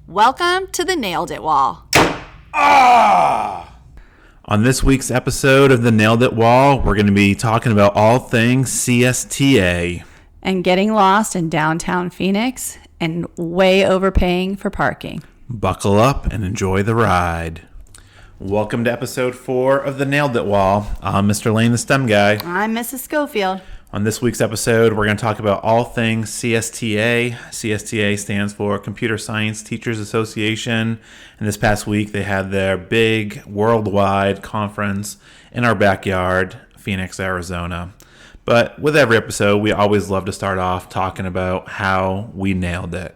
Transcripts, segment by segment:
Welcome to the Nailed It Wall. On this week's episode of the Nailed It Wall, we're going to be talking about all things CSTA. And getting lost in downtown Phoenix and way overpaying for parking. Buckle up and enjoy the ride. Welcome to episode 4 of the Nailed It Wall. I'm Mr. Lane, the STEM guy. I'm Mrs. Schofield. On this week's episode, we're going to talk about all things CSTA. CSTA stands for Computer Science Teachers Association. And this past week, they had their big worldwide conference in our backyard, Phoenix, Arizona. But with every episode, we always love to start off talking about how we nailed it.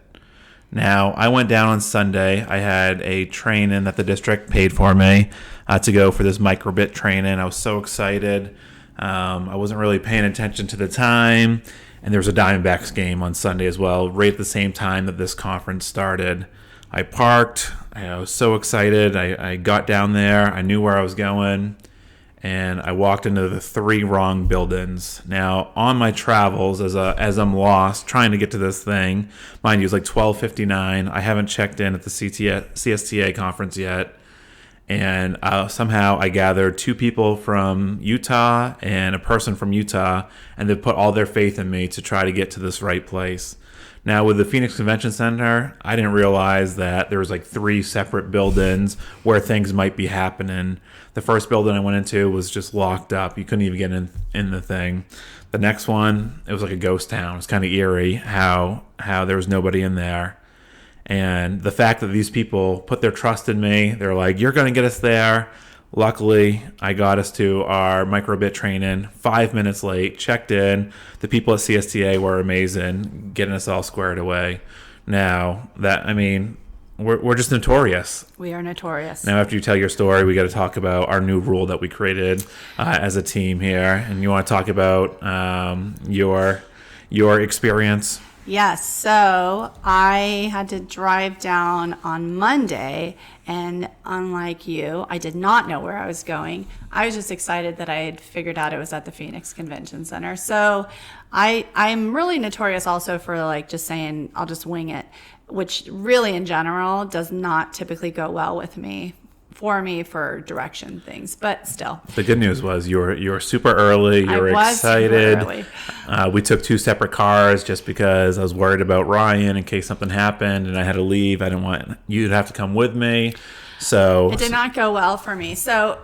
Now, I went down on Sunday. I had a training that the district paid for me to go for this microbit training. I was so excited. I wasn't really paying attention to the time, and there was a Diamondbacks game on Sunday as well, right at the same time that this conference started. I parked. I was so excited. I got down there. I knew where I was going, and I walked into the 3 wrong buildings. Now, on my travels, as I'm lost trying to get to this thing, mind you, it's like 12:59. I haven't checked in at the CSTA conference yet. And somehow I gathered 2 people from Utah and a person from Utah, and they put all their faith in me to try to get to this right place. Now, with the Phoenix Convention Center, I didn't realize that there was like 3 separate buildings where things might be happening. The first building I went into was just locked up. You couldn't even get in the thing. The next one, it was like a ghost town. It was kind of eerie how there was nobody in there. And the fact that these people put their trust in me, they're like, you're going to get us there. Luckily, I got us to our microbit training 5 minutes late, checked in. The people at CSTA were amazing, getting us all squared away. Now, we're just notorious. We are notorious. Now, after you tell your story, we got to talk about our new rule that we created as a team here. And you want to talk about your experience? Yes, so I had to drive down on Monday, and unlike you, I did not know where I was going. I was just excited that I had figured out it was at the Phoenix Convention Center. So I'm really notorious also for just saying I'll just wing it, which really in general does not typically go well with me. For direction things, but still. The good news was you were super early. You were excited. Super early. We took 2 separate cars just because I was worried about Ryan in case something happened and I had to leave. I didn't want you to have to come with me. So it did not go well for me. So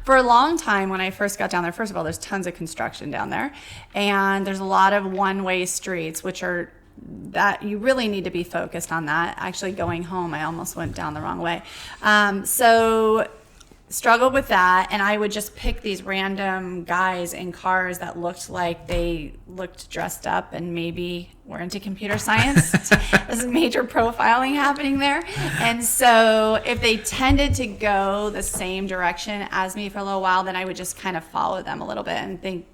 for a long time when I first got down there, first of all, there's tons of construction down there, and there's a lot of one-way streets, which are that you really need to be focused on that. Actually, going home, I almost went down the wrong way. So struggled with that, and I would just pick these random guys in cars that looked like they looked dressed up and maybe were into computer science. There's major profiling happening there. And so if they tended to go the same direction as me for a little while, then I would just kind of follow them a little bit and think,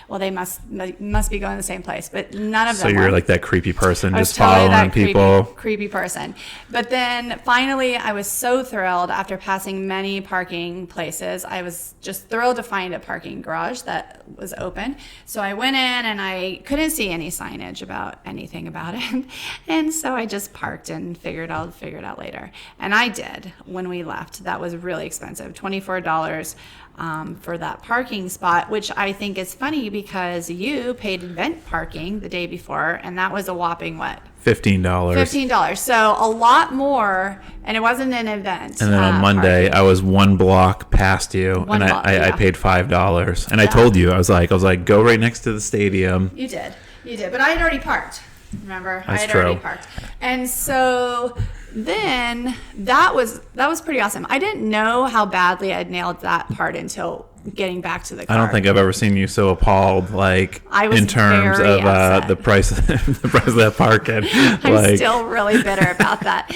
well, they must be going the same place, but none of them. So you're like that creepy person, just totally following people. Creepy person. But then finally, I was so thrilled after passing many parking places. I was just thrilled to find a parking garage that was open. So I went in and I couldn't see any signage about anything about it, and so I just parked and figured I'll figure it out later. And I did when we left. That was really expensive, $24. For that parking spot, which I think is funny because you paid event parking the day before, and that was a whopping what? $15. $15. So a lot more, and it wasn't an event. And then on Monday, parking. I was 1 block past you, I paid $5. And I told you, I was like, go right next to the stadium. You did, but I had already parked. Remember, That's I had true. Already parked, and so then that was pretty awesome. I didn't know how badly I'd nailed that part until getting back to the car. I don't think I've ever seen you so appalled, in terms of the price of that parking. I'm still really bitter about that.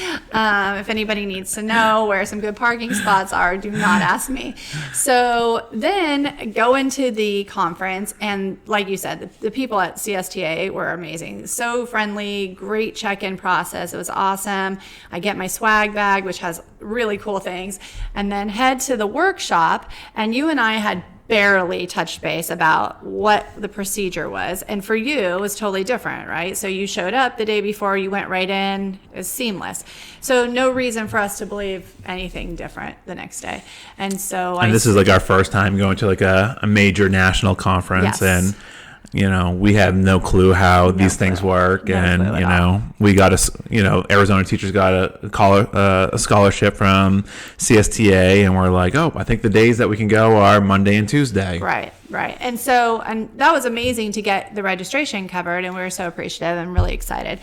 If anybody needs to know where some good parking spots are, do not ask me. So then go into the conference, and like you said, the people at CSTA were amazing. So friendly, great check-in process. It was awesome. I get my swag bag, which has really cool things, and then head to the workshop, and you and I had barely touched base about what the procedure was. And for you, it was totally different, right? So you showed up the day before, you went right in, it was seamless. So no reason for us to believe anything different the next day. And so And this is like our first time going to like a major national conference. Yes. And we have no clue how these things work. No and, clue at all. we got Arizona teachers got a scholarship from CSTA, and we're like, oh, I think the days that we can go are Monday and Tuesday. Right. And that was amazing to get the registration covered, and we were so appreciative and really excited.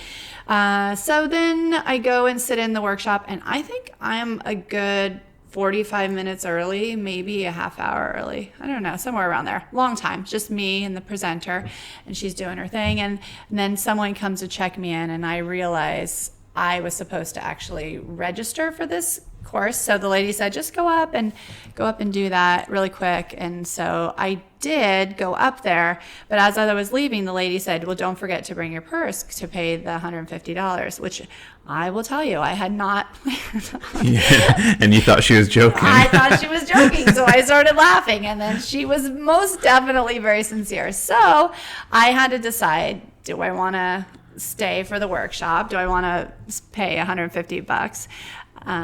So then I go and sit in the workshop, and I think I'm a good 45 minutes early, maybe a half hour early. I don't know, somewhere around there. Long time, just me and the presenter, and she's doing her thing. And then someone comes to check me in, and I realize I was supposed to actually register for this course. So the lady said, just go up and do that really quick. And so I did go up there. But as I was leaving, the lady said, well, don't forget to bring your purse to pay the $150, which I will tell you, I had not planned on. Yeah. And you thought she was joking. I thought she was joking, so I started laughing, and then she was most definitely very sincere. So I had to decide, do I want to stay for the workshop? Do I want to pay $150?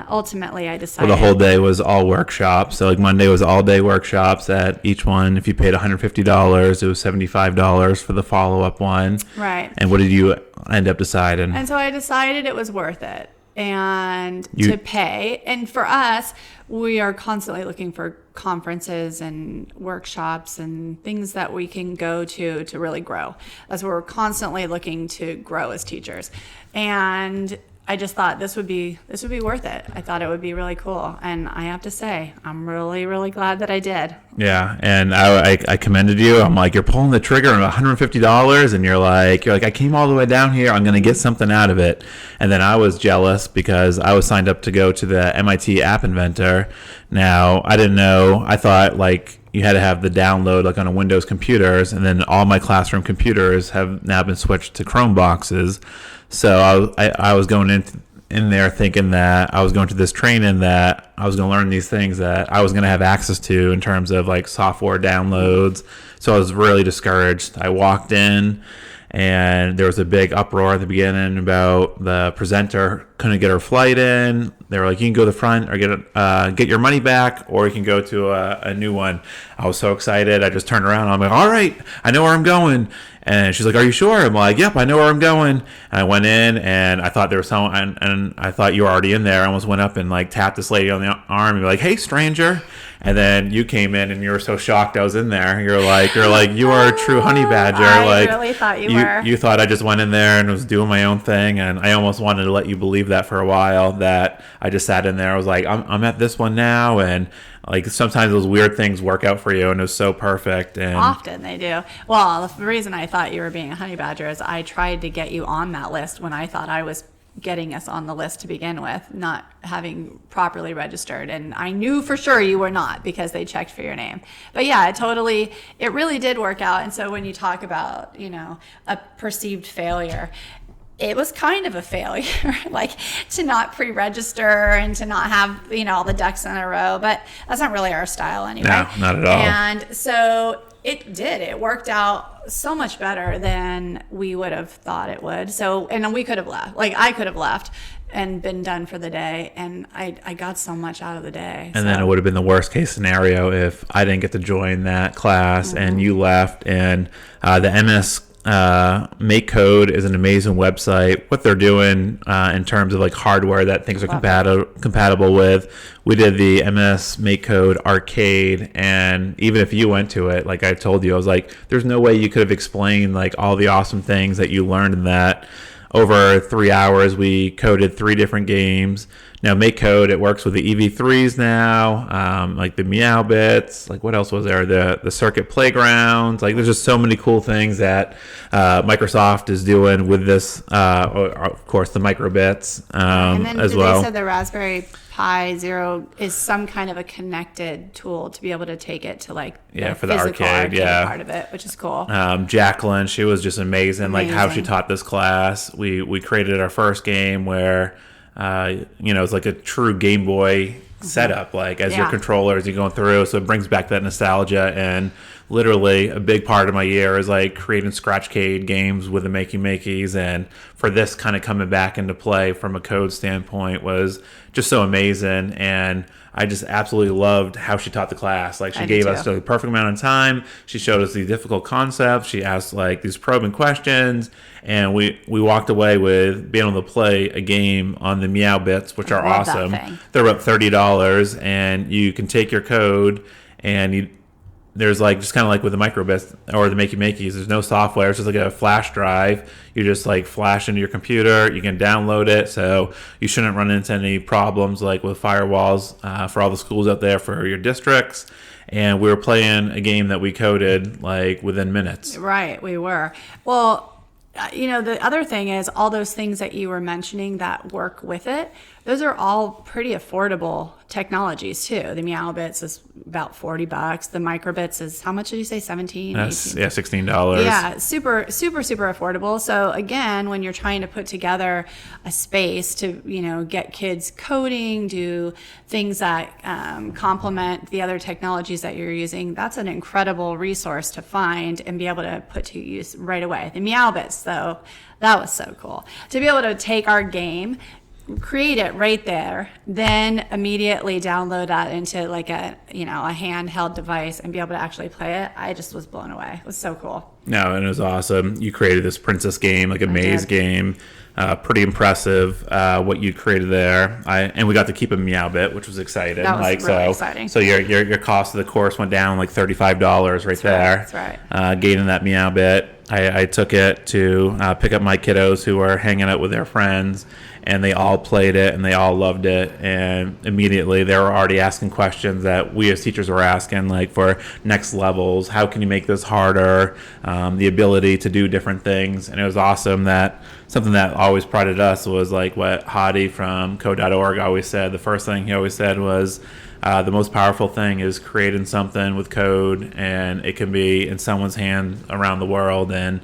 Ultimately, I decided. Well, the whole day was all workshops. So like Monday was all day workshops at each one. If you paid $150, it was $75 for the follow-up one. Right. And what did you end up deciding? And so I decided it was worth it to pay. And for us, we are constantly looking for conferences and workshops and things that we can go to really grow. That's what we're constantly looking to grow as teachers. And I just thought this would be worth it. I thought it would be really cool. And I have to say, I'm really, really glad that I did. Yeah. And I commended you. I'm like, you're pulling the trigger on $150, and you're like, I came all the way down here. I'm going to get something out of it. And then I was jealous because I was signed up to go to the MIT App Inventor. Now, I didn't know. I thought like you had to have the download like on a Windows computers, and then all my classroom computers have now been switched to Chrome boxes. So I was going in there thinking that I was going to this training that I was going to learn these things that I was going to have access to in terms of like software downloads. So I was really discouraged. I walked in, and there was a big uproar at the beginning about the presenter couldn't get her flight in. They were like, you can go to the front or get your money back, or you can go to a new one. I was so excited. I just turned around. I'm like, all right, I know where I'm going. And she's like, are you sure? I'm like, yep, I know where I'm going. And I went in, and I thought there was someone, and I thought you were already in there. I almost went up and like tapped this lady on the arm and be like, hey, stranger. And then you came in, and you were so shocked I was in there. You're like, you are a true honey badger. I really thought you were. You thought I just went in there and was doing my own thing, and I almost wanted to let you believe that for a while, that I just sat in there. I was like, I'm at this one now, and like sometimes those weird things work out for you, and it was so perfect. And often they do. Well, the reason I thought you were being a honey badger is I tried to get you on that list when I thought I was getting us on the list to begin with, not having properly registered. And I knew for sure you were not, because they checked for your name. But yeah, it really did work out. And so when you talk about, a perceived failure, it was kind of a failure, like to not pre-register and to not have, all the ducks in a row. But that's not really our style anyway. No, not at all. And so it worked out so much better than we would have thought it would. So, and we could have left, like I could have left and been done for the day. And I got so much out of the day. And then it would have been the worst case scenario if I didn't get to join that class and you left. And the MS Make Code is an amazing website. What they're doing in terms of like hardware that things are compatible with. We did the MS Make Code arcade, and even if you went to it, like I told you, I was like, there's no way you could have explained like all the awesome things that you learned in that. Over 3 hours, we coded 3 different games. Now, Make Code, it works with the EV3s now, like the Meow Bits, like what else was there? The Circuit Playgrounds. Like there's just so many cool things that Microsoft is doing with this, of course, the Microbits and then as well. They said the Raspberry Pi Zero is some kind of a connected tool to be able to take it to like for the arcade part of it, which is cool. Jacqueline, she was just amazing. Like how she taught this class. We created our first game where it's like a true Game Boy setup, like as your Yeah. controller as you're going through. So it brings back that nostalgia. And literally a big part of my year is like creating Scratchcade games with the Makeys. And for this kind of coming back into play from a code standpoint was just so amazing. And I just absolutely loved how she taught the class. Like, she I gave did us too. the perfect amount of time. She showed us these difficult concepts. She asked like these probing questions, and we walked away with being able to play a game on the Meow Bits, which are love that awesome. thing. They're about $30, and you can take your code and there's like just kind of like with the microbits or the Makeys, there's no software. It's just like a flash drive. You just like flash into your computer. You can download it, so you shouldn't run into any problems like with firewalls for all the schools out there for your districts. And we were playing a game that we coded like within minutes. Right, we were. Well, the other thing is all those things that you were mentioning that work with it, those are all pretty affordable technologies too. The Meow Bits is about $40. The Microbits is, how much did you say? 17, That's 18? yeah, $16. Yeah, super, super, super affordable. So again, when you're trying to put together a space to, get kids coding, do things that complement the other technologies that you're using, that's an incredible resource to find and be able to put to use right away. The Meow Bits, though, that was so cool. To be able to take our game, create it right there, then immediately download that into like a handheld device and be able to actually play it. I just was blown away. It was so cool. No, and it was awesome. You created this princess game, like a maze game. Pretty impressive what you created there. And we got to keep a Meow Bit, which was exciting. That was really exciting. So your cost of the course went down like $35 right there. That's right. Gaining that Meow Bit. I took it to pick up my kiddos who were hanging out with their friends, and they all played it and they all loved it. And immediately they were already asking questions that we as teachers were asking, like for next levels. How can you make this harder? The ability to do different things. And it was awesome that something that always prided us was like what Hadi from code.org always said. The first thing he always said was, the most powerful thing is creating something with code, and it can be in someone's hand around the world, and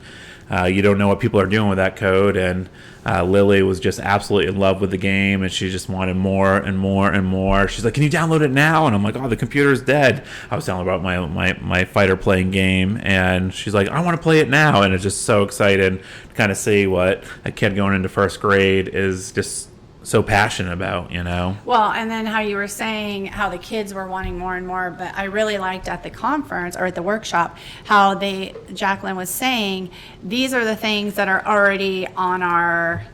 you don't know what people are doing with that code. And Lily was just absolutely in love with the game, and she just wanted more and more and more. She's like, "Can you download it now?" And I'm like, "Oh, the computer's dead." I was telling her about my fighter playing game, and she's like, "I want to play it now." And it's just so excited to kind of see what a kid going into first grade is just so passionate about, Well, and then how you were saying how the kids were wanting more and more, but I really liked at the conference or at the workshop how Jacqueline was saying, these are the things that are already on our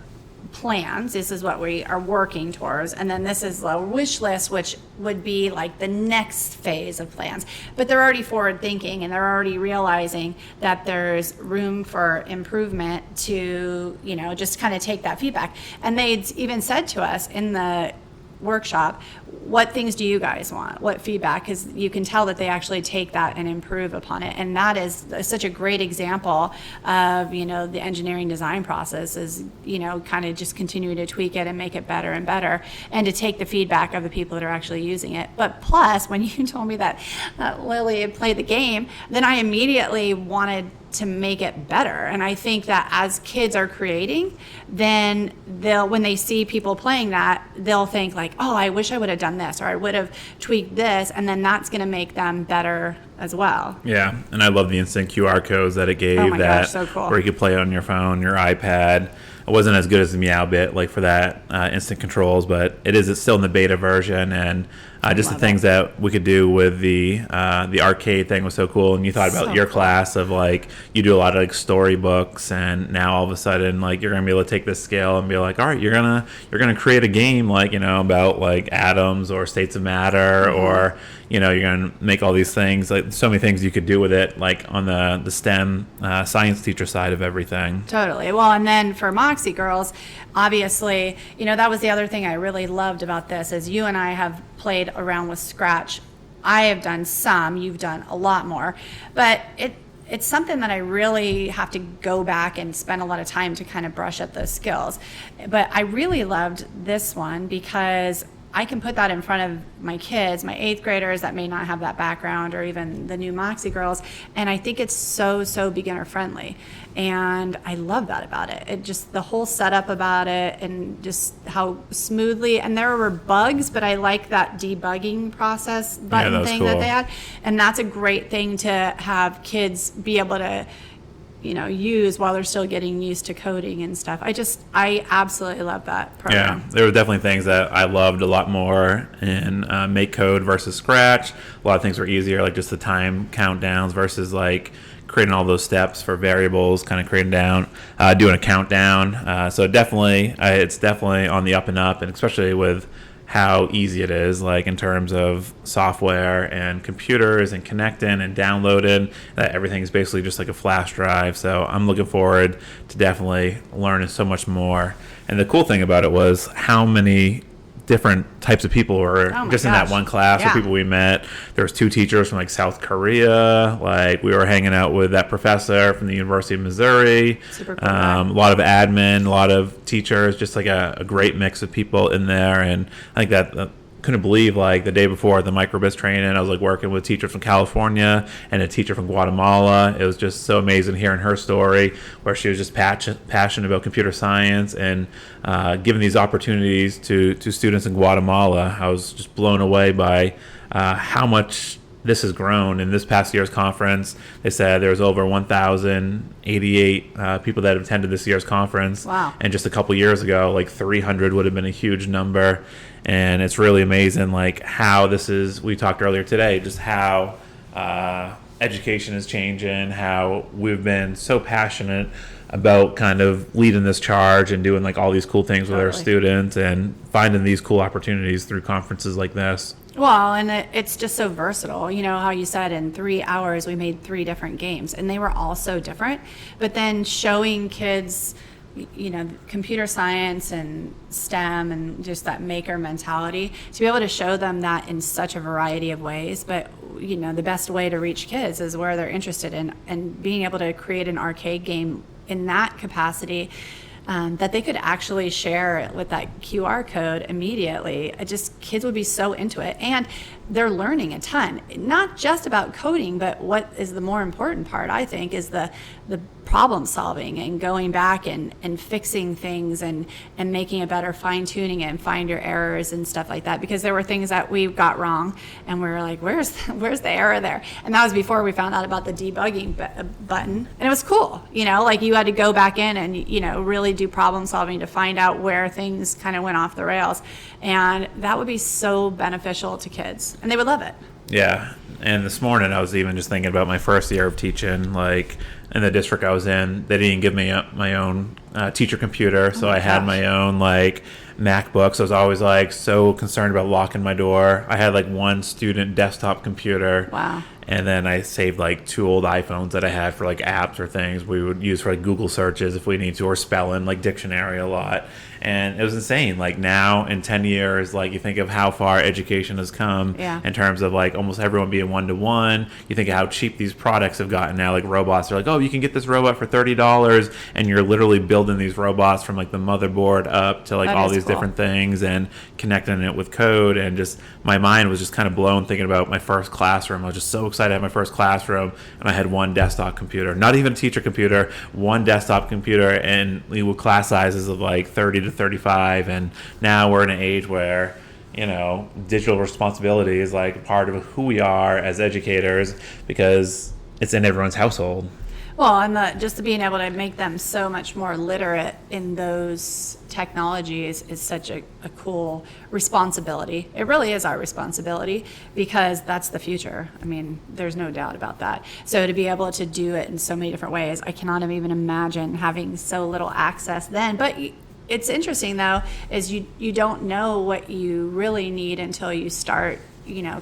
plans. This is what we are working towards. And then this is the wish list, which would be like the next phase of plans. But they're already forward thinking, and they're already realizing that there's room for improvement to, just kind of take that feedback. And they'd even said to us in the workshop, what things do you guys want? What feedback? Because you can tell that they actually take that and improve upon it. And that is such a great example of, the engineering design process is, kind of just continuing to tweak it and make it better and better, and to take the feedback of the people that are actually using it. But plus, when you told me that Lily had played the game, then I immediately wanted to make it better. And I think that as kids are creating, then when they see people playing that, they'll think like, oh, I wish I would have done this, or I would have tweaked this, and then that's going to make them better as well. Yeah, and I love the instant QR codes that it gave. Oh my gosh, so cool. Where you could play on your phone, your iPad. It wasn't as good as the Meow Bit, like for that instant controls, but it's still in the beta version, and just the things that we could do with the arcade thing was so cool. And you thought about your class of like you do a lot of like storybooks, and now all of a sudden like you're gonna be able to take this scale and be like, all right, you're gonna create a game like about like atoms or states of matter, or you're gonna make all these things, like so many things you could do with it, like on the STEM science teacher side of everything. Totally. Well, and then for Moxie Girls, obviously, that was the other thing I really loved about this is you and I have played around with Scratch. I have done some, you've done a lot more, but it's something that I really have to go back and spend a lot of time to kind of brush up those skills. But I really loved this one because I can put that in front of my kids, my 8th graders that may not have that background, or even the new Moxie girls, and I think it's so beginner friendly. And I love that about it. It just, the whole setup about it, and just how smoothly, and there were bugs, but I like that debugging process button thing that they had. And that's a great thing to have kids be able to, use while they're still getting used to coding and stuff. I absolutely love that program. Yeah, there were definitely things that I loved a lot more in Make Code versus Scratch. A lot of things were easier, like just the time countdowns versus like creating all those steps for variables, kind of creating down, doing a countdown. So definitely, it's definitely on the up and up, and especially with how easy it is, like in terms of software and computers and connecting and downloading, that everything's basically just like a flash drive. So I'm looking forward to definitely learning so much more. And the cool thing about it was how many different types of people were just in that one class. The people we met, there was 2 teachers from like South Korea, like we were hanging out with that professor from the University of Missouri. Super cool a lot of admin, a lot of teachers, just like a great mix of people in there. And I think that couldn't believe, like the day before the micro:bits training, I was like working with teachers from California and a teacher from Guatemala. It was just so amazing hearing her story, where she was just passionate about computer science and giving these opportunities to students in Guatemala. I was just blown away by how much this has grown. In this past year's conference, they said there was over 1,088 people that have attended this year's conference. Wow. And just a couple years ago, like 300 would have been a huge number. And it's really amazing, like how this is, we talked earlier today, just how education is changing, how we've been so passionate about kind of leading this charge and doing like all these cool things with our students and finding these cool opportunities through conferences like this. Well, and it's just so versatile. You know how you said in 3 hours we made 3 different games, and they were all so different. But then showing kids, computer science and STEM and just that maker mentality, to be able to show them that in such a variety of ways. But the best way to reach kids is where they're interested in, and being able to create an arcade game in that capacity, that they could actually share with that QR code immediately. Kids would be so into it, and they're learning a ton, not just about coding, but what is the more important part, I think, is the problem solving and going back and fixing things and making it better, fine tuning it and find your errors and stuff like that, because there were things that we got wrong and we were like, where's the error there? And that was before we found out about the debugging button, and it was cool. Like you had to go back in and really do problem solving to find out where things kind of went off the rails, and that would be so beneficial to kids, and they would love it. Yeah. And this morning I was even just thinking about my first year of teaching, like in the district I was in, they didn't give me my own teacher computer. So I had my own like MacBook. So I was always like so concerned about locking my door. I had like one student desktop computer. Wow. And then I saved like 2 old iPhones that I had for like apps or things we would use for like Google searches if we need to, or spelling, like dictionary a lot. And it was insane. Like now in 10 years, like you think of how far education has come in terms of like almost everyone being one-to-one. You think of how cheap these products have gotten now, like robots. They're like, oh, you can get this robot for $30, and you're literally building these robots from like the motherboard up to like all these different things and connecting it with code. And just my mind was just kind of blown thinking about my first classroom. I was just so excited to have my first classroom, and I had one desktop computer, not even a teacher computer, one desktop computer, and we with class sizes of like 30 to 35. And now we're in an age where digital responsibility is like part of who we are as educators, because it's in everyone's household. Well, and just being able to make them so much more literate in those technologies is such a cool responsibility. It really is our responsibility, because that's the future. I mean, there's no doubt about that. So to be able to do it in so many different ways, I cannot even imagine having so little access then. But it's interesting, though, is you don't know what you really need until you start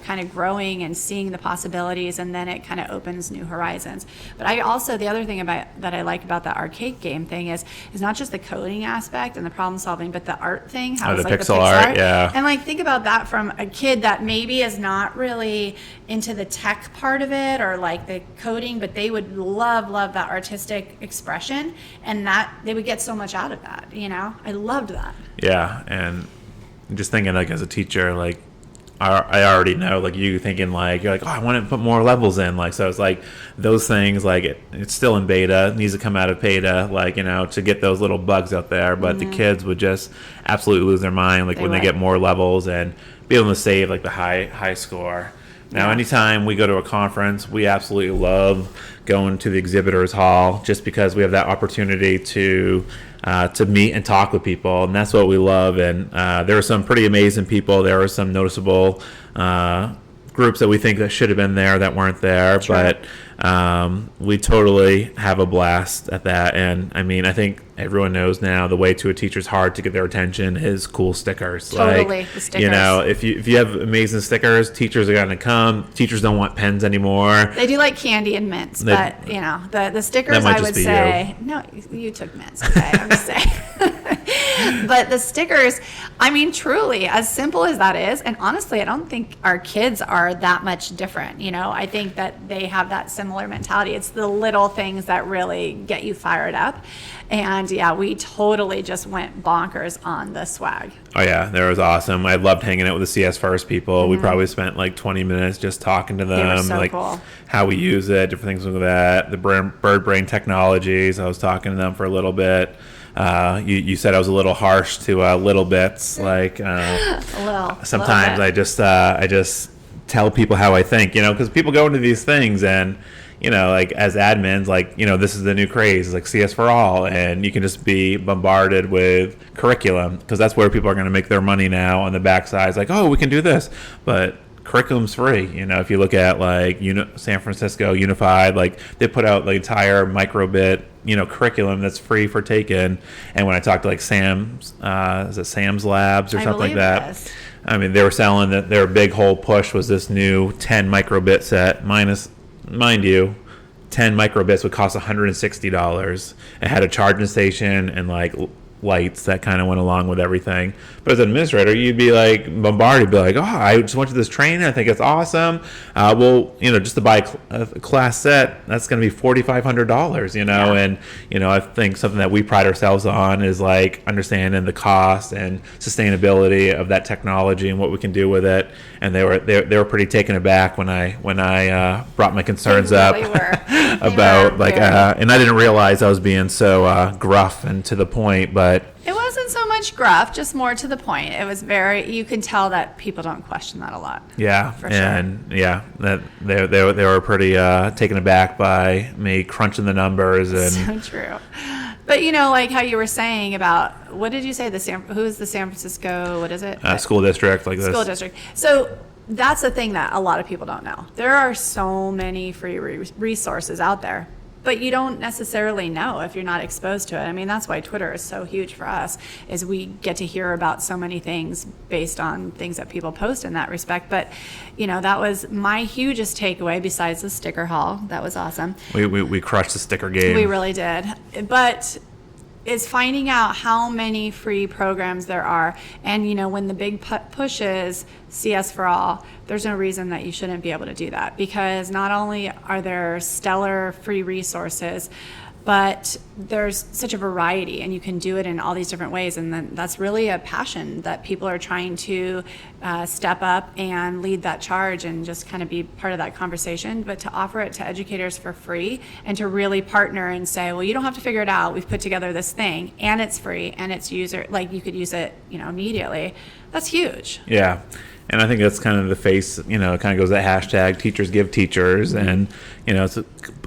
kind of growing and seeing the possibilities, and then it kind of opens new horizons. But I also, the other thing that I like about that arcade game thing is not just the coding aspect and the problem solving, but the art thing. How it's the like pixel art, yeah. And like think about that from a kid that maybe is not really into the tech part of it or like the coding, but they would love that artistic expression, and that they would get so much out of that. I loved that. Yeah, and just thinking like as a teacher, like I already know, like you thinking like, you're like, oh, I want to put more levels in. Like, so it's like those things, like it's still in beta, it needs to come out of beta, like, to get those little bugs out there. But the kids would just absolutely lose their mind, like when they get more levels and be able to save like the high score. Now, anytime we go to a conference, we absolutely love going to the exhibitors hall just because we have that opportunity to meet and talk with people, and that's what we love. And there were some pretty amazing people. There were some noticeable groups that we think that should have been there that weren't there, but we totally have a blast at that. And I mean, I think everyone knows now the way to a teacher's heart to get their attention is cool stickers. Totally, like, the stickers. If you have amazing stickers, teachers are going to come. Teachers don't want pens anymore. They do like candy and mints, but the stickers, I would say, no, you took mints. Okay, I'm just saying. But the stickers, I mean, truly, as simple as that is, and honestly, I don't think our kids are that much different. I think that they have that similar mentality. It's the little things that really get you fired up. And we totally just went bonkers on the swag. Oh yeah, that was awesome. I loved hanging out with the CS First people. We probably spent like 20 minutes just talking to them, They were so like cool. how we use it, different things like that. The bird brain technologies. I was talking to them for a little bit. You said I was a little harsh to little bits, like sometimes I just tell people how I think, because people go into these things and like as admins, like, this is the new craze, it's like CS4all, and you can just be bombarded with curriculum because that's where people are going to make their money now on the backside. It's like, oh, we can do this, but curriculum's free. If you look at like San Francisco Unified, like they put out the entire microbit curriculum that's free for taking. And when I talked to like Sam's is it Sam's Labs or something like that, this. I mean, they were selling that their big whole push was this new 10 microbit set, minus, mind you, 10 microbits would cost $160. It had a charging station and like lights that kind of went along with everything. But as an administrator, you'd be like bombarded, be like, oh, I just went to this training, I think it's awesome. Just to buy a class set, that's going to be $4,500, and I think something that we pride ourselves on is like understanding the cost and sustainability of that technology and what we can do with it. And they were pretty taken aback when I brought my concerns up about and I didn't realize I was being so gruff and to the point, but it wasn't so much gruff, just more to the point. It was you can tell that people don't question that a lot. Yeah, for and sure. That they were pretty taken aback by me crunching the numbers. And so true. But like how you were saying about, what did you say? Who's the San Francisco? What is it? School district, like this. School district. So that's the thing that a lot of people don't know. There are so many free resources out there, but you don't necessarily know if you're not exposed to it. I mean, that's why Twitter is so huge for us, is we get to hear about so many things based on things that people post in that respect. But, that was my hugest takeaway besides the sticker haul. That was awesome. We crushed the sticker game. We really did. But is finding out how many free programs there are. And, when the big push is CS4all, there's no reason that you shouldn't be able to do that, because not only are there stellar free resources, but there's such a variety and you can do it in all these different ways. And then that's really a passion that people are trying to step up and lead that charge and just kind of be part of that conversation, but to offer it to educators for free and to really partner and say, well, you don't have to figure it out. We've put together this thing and it's free and it's you could use it, immediately. That's huge. Yeah. And I think that's kind of the face, it kind of goes that hashtag teachers give teachers. Mm-hmm. And, it's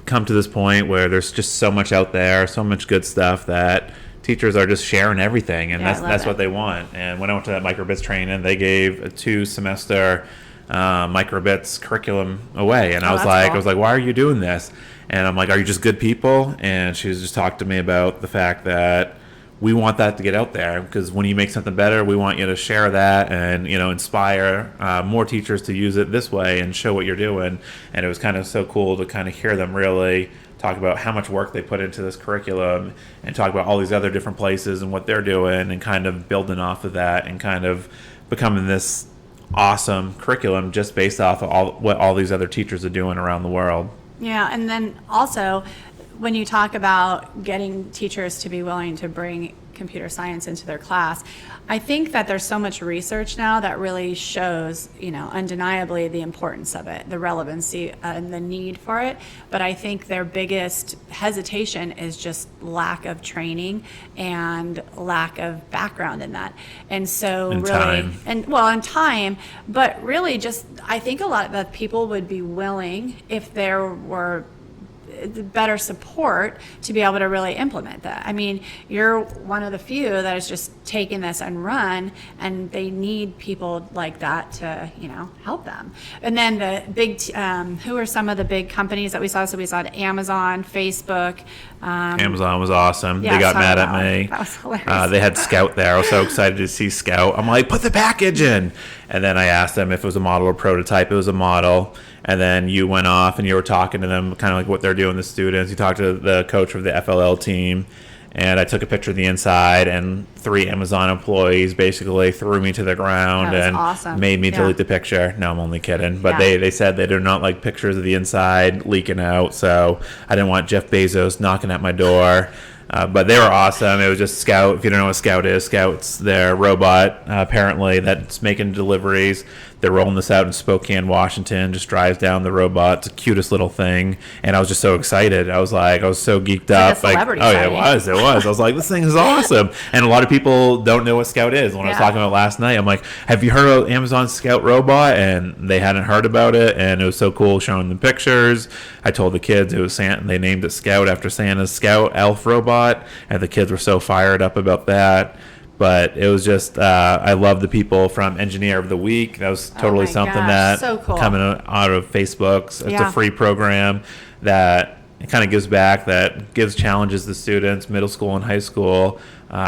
come to this point where there's just so much out there, so much good stuff that teachers are just sharing everything. And that's what they want. And when I went to that microbits training, they gave a 2-semester microbits curriculum away. And I was like, why are you doing this? And I'm like, are you just good people? And she was just talking to me about the fact that we want that to get out there, because when you make something better, we want you to share that and, inspire more teachers to use it this way and show what you're doing. And it was kind of so cool to kind of hear them really talk about how much work they put into this curriculum and talk about all these other different places and what they're doing and kind of building off of that and kind of becoming this awesome curriculum just based off of what all these other teachers are doing around the world. Yeah, and then also when you talk about getting teachers to be willing to bring computer science into their class. I think that there's so much research now that really shows, undeniably the importance of it, the relevancy and the need for it. But I think their biggest hesitation is just lack of training and lack of background in that. And so And really, time. and time, but really just, I think a lot of people would be willing, if there were better support, to be able to really implement that. I mean, you're one of the few that has just taken this and run, and they need people like that to, help them. And then the big, who are some of the big companies that we saw? So we saw Amazon, Facebook. Amazon was awesome. Yeah, they got sorry mad at about it. me. That was hilarious. They had Scout there. I was so excited to see Scout. I'm like, put the package in. And then I asked them if it was a model or prototype. It was a model. And then you went off and you were talking to them, kind of like what they're doing to students. You talked to the coach of the FLL team. And I took a picture of the inside, and 3 Amazon employees basically threw me to the ground That was and awesome. made me Yeah. delete the picture. No, I'm only kidding. But Yeah. they said they do not like pictures of the inside leaking out. So I didn't want Jeff Bezos knocking at my door. But they were awesome. It was just Scout. If you don't know what Scout is, Scout's their robot, apparently, that's making deliveries. They're rolling this out in Spokane, Washington. Just drives down the robot. It's the cutest little thing. And I was just so excited. I was so geeked up. a celebrity oh, yeah, sighting. it was. I was like, this thing is awesome. And a lot of people don't know what Scout is. When I was Yeah. talking about last night, I'm like, have you heard of Amazon Scout robot? And they hadn't heard about it. And it was so cool showing them pictures. I told the kids it was Santa. They named it Scout after Santa's Scout elf robot. And the kids were so fired up about that. But it was just, I love the people from Engineer of the Week. That was totally my something gosh, that so cool. coming out of Facebook. It's Yeah. a free program that it kind of gives back, that gives challenges to students, middle school and high school,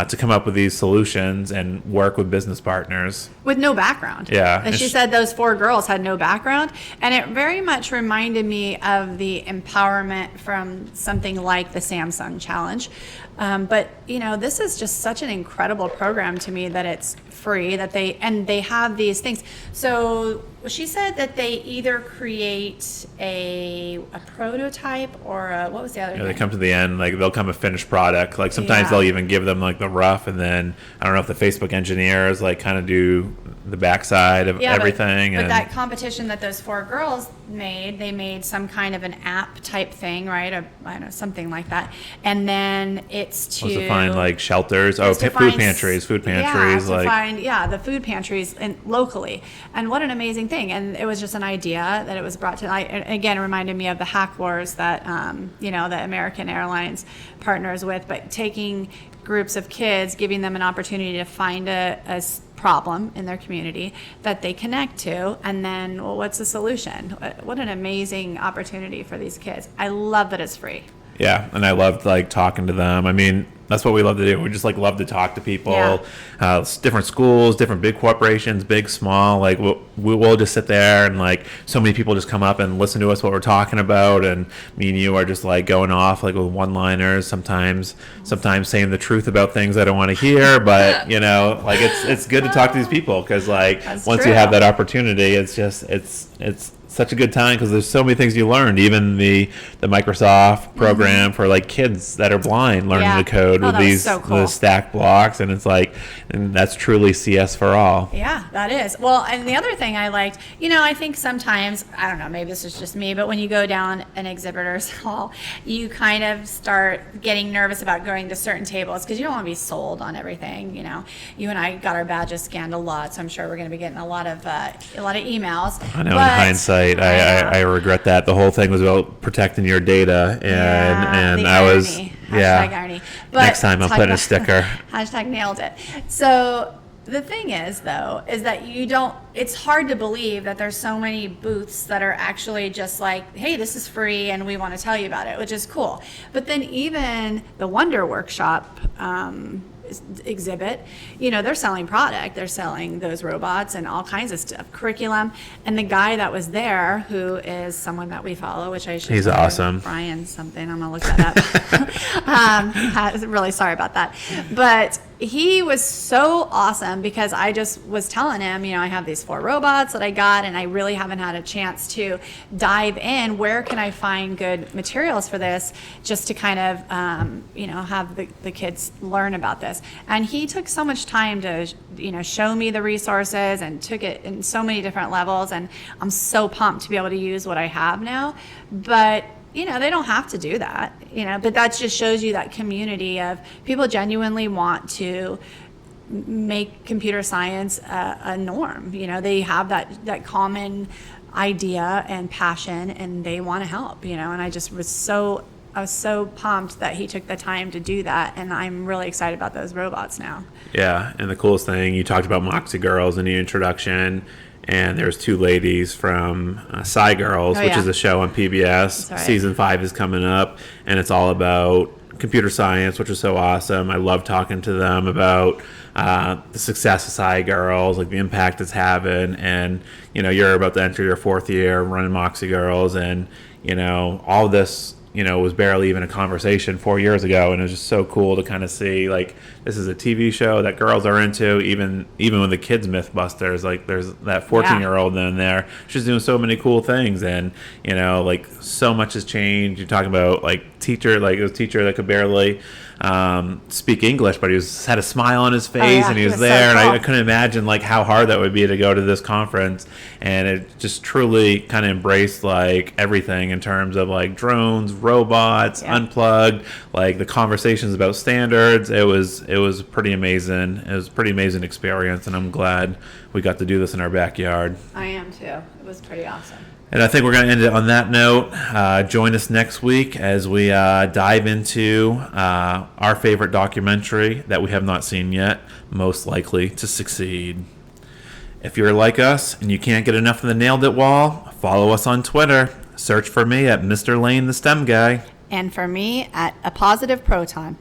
to come up with these solutions and work with business partners. With no background. Yeah. And she said those 4 girls had no background. And it very much reminded me of the empowerment from something like the Samsung Challenge. But, this is just such an incredible program to me that it's free, that they have these things. So she said that they either create a prototype or what was the other You know, they thing? come to the end, like they'll come a finished product. Like sometimes Yeah. they'll even give them like the rough, and then I don't know if the Facebook engineers like kind of do the backside of everything. But and that competition that those 4 girls made, they made some kind of an app type thing, right? I don't know, something like that. And then it's was to find like shelters, it's to food find pantries, the food pantries locally. And what an amazing thing. And it was just an idea that it was brought to light. And again, it reminded me of the hack wars that, that American Airlines partners with, but taking groups of kids, giving them an opportunity to find a problem in their community that they connect to, and then, well, what's the solution? What an amazing opportunity for these kids. I love that it's free. Yeah, and I loved like talking to them. I mean, that's what we love to do. We just like love to talk to people. Yeah. Different schools, different big corporations, big, small. Like we'll just sit there and like so many people just come up and listen to us what we're talking about, and me and you are just like going off like with one-liners. Sometimes saying the truth about things I don't want to hear, but like it's good to talk to these people because like That's once true. you have that opportunity, it's such a good time because there's so many things you learned. Even the Microsoft program for like kids that are blind learning Yeah. the code Oh, with that was these so cool. the stack blocks, and it's like, and that's truly CS for all. Yeah, that is. Well, and the other thing I liked, I think sometimes, I don't know, maybe this is just me, but when you go down an exhibitor's hall, you kind of start getting nervous about going to certain tables because you don't want to be sold on everything. You and I got our badges scanned a lot, so I'm sure we're going to be getting a lot of emails. I know. But- in hindsight, I regret that. The whole thing was about protecting your data, and the I was irony. Hashtag irony. But next time I'll talk put in a about- sticker. Hashtag nailed it. So the thing is, though, is that it's hard to believe that there's so many booths that are actually just like, hey, this is free and we want to tell you about it, which is cool. But then even the Wonder Workshop exhibit, they're selling product, they're selling those robots and all kinds of stuff, curriculum. And the guy that was there, who is someone that we follow, which I should He's say, awesome. Brian something, I'm gonna look that up. Really sorry about that. But he was so awesome because I just was telling him, I have these 4 robots that I got, and I really haven't had a chance to dive in. Where can I find good materials for this, just to kind of, have the kids learn about this? And he took so much time to, show me the resources, and took it in so many different levels. And I'm so pumped to be able to use what I have now. But they don't have to do that, but that just shows you that community of people genuinely want to make computer science a norm. They have that common idea and passion, and they want to help, and I was so pumped that he took the time to do that, and I'm really excited about those robots now. Yeah, and the coolest thing, you talked about Moxie Girls in the introduction, and there's 2 ladies from Sci Girls, which is a show on PBS. Right. Season 5 is coming up, and it's all about computer science, which is so awesome. I love talking to them about the success of Sci Girls, like the impact it's having, and you're about to enter your 4th year running Moxie Girls, and all this was barely even a conversation 4 years ago, and it was just so cool to kind of see, like, this is a TV show that girls are into, even with the kids Mythbusters. Like, there's that 14-year-old in there. She's doing so many cool things, and like, so much has changed. You're talking about a teacher that could barely speak English, but he had a smile on his face, and he was there, so cool. And I couldn't imagine how hard that would be to go to this conference, and it just truly kind of embraced everything in terms of drones, robots, unplugged, the conversations about standards. It was pretty amazing. It was a pretty amazing experience, and I'm glad we got to do this in our backyard. I am too. It was pretty awesome. And I think we're going to end it on that note. Join us next week as we dive into our favorite documentary that we have not seen yet, Most Likely to Succeed. If you're like us and you can't get enough of the Nailed It wall, follow us on Twitter. Search for me at Mr. Lane the STEM Guy. And for me at A Positive Proton.